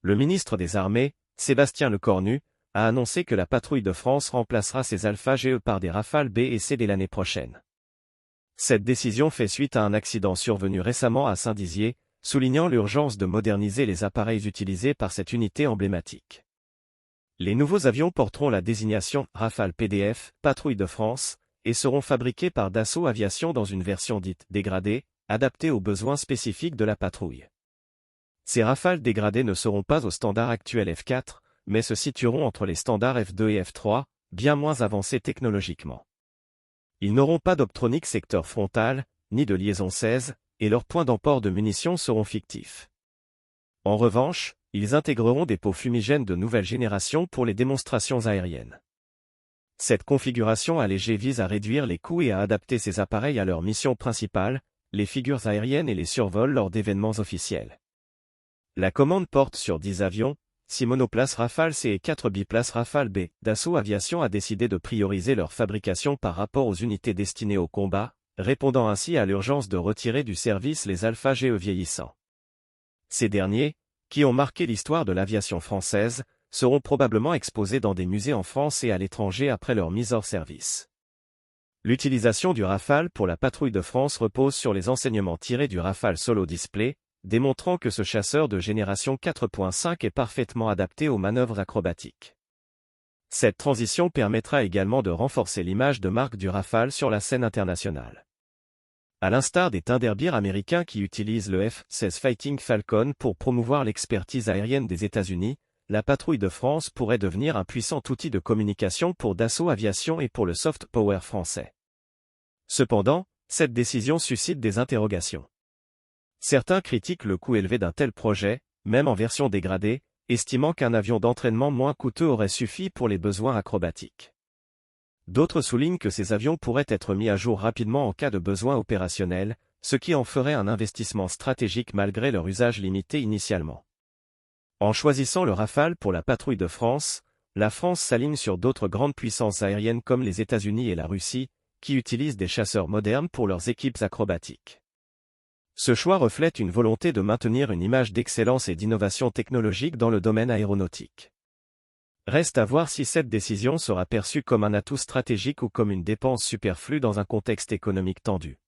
le ministre des Armées, Sébastien Lecornu, a annoncé que la patrouille de France remplacera ses Alpha GE par des Rafale B et C dès l'année prochaine. Cette décision fait suite à un accident survenu récemment à Saint-Dizier, soulignant l'urgence de moderniser les appareils utilisés par cette unité emblématique. Les nouveaux avions porteront la désignation Rafale PDF, Patrouille de France, et seront fabriqués par Dassault Aviation dans une version dite dégradée, adaptée aux besoins spécifiques de la patrouille. Ces Rafales dégradés ne seront pas au standard actuel F4, mais se situeront entre les standards F2 et F3, bien moins avancés technologiquement. Ils n'auront pas d'optronique secteur frontal, ni de liaison 16, et leurs points d'emport de munitions seront fictifs. En revanche, ils intégreront des pots fumigènes de nouvelle génération pour les démonstrations aériennes. Cette configuration allégée vise à réduire les coûts et à adapter ces appareils à leur mission principale, les figures aériennes et les survols lors d'événements officiels. La commande porte sur 10 avions, 6 monoplaces Rafale C et 4 biplaces Rafale B. Dassault Aviation a décidé de prioriser leur fabrication par rapport aux unités destinées au combat, répondant ainsi à l'urgence de retirer du service les Alpha GE vieillissants. Ces derniers, qui ont marqué l'histoire de l'aviation française, seront probablement exposés dans des musées en France et à l'étranger après leur mise hors service. L'utilisation du Rafale pour la patrouille de France repose sur les enseignements tirés du Rafale Solo Display, démontrant que ce chasseur de génération 4.5 est parfaitement adapté aux manœuvres acrobatiques. Cette transition permettra également de renforcer l'image de marque du Rafale sur la scène internationale. À l'instar des Thunderbird américains qui utilisent le F-16 Fighting Falcon pour promouvoir l'expertise aérienne des États-Unis, la patrouille de France pourrait devenir un puissant outil de communication pour Dassault Aviation et pour le soft power français. Cependant, cette décision suscite des interrogations. Certains critiquent le coût élevé d'un tel projet, même en version dégradée, estimant qu'un avion d'entraînement moins coûteux aurait suffi pour les besoins acrobatiques. D'autres soulignent que ces avions pourraient être mis à jour rapidement en cas de besoin opérationnel, ce qui en ferait un investissement stratégique malgré leur usage limité initialement. En choisissant le Rafale pour la patrouille de France, la France s'aligne sur d'autres grandes puissances aériennes comme les États-Unis et la Russie, qui utilisent des chasseurs modernes pour leurs équipes acrobatiques. Ce choix reflète une volonté de maintenir une image d'excellence et d'innovation technologique dans le domaine aéronautique. Reste à voir si cette décision sera perçue comme un atout stratégique ou comme une dépense superflue dans un contexte économique tendu.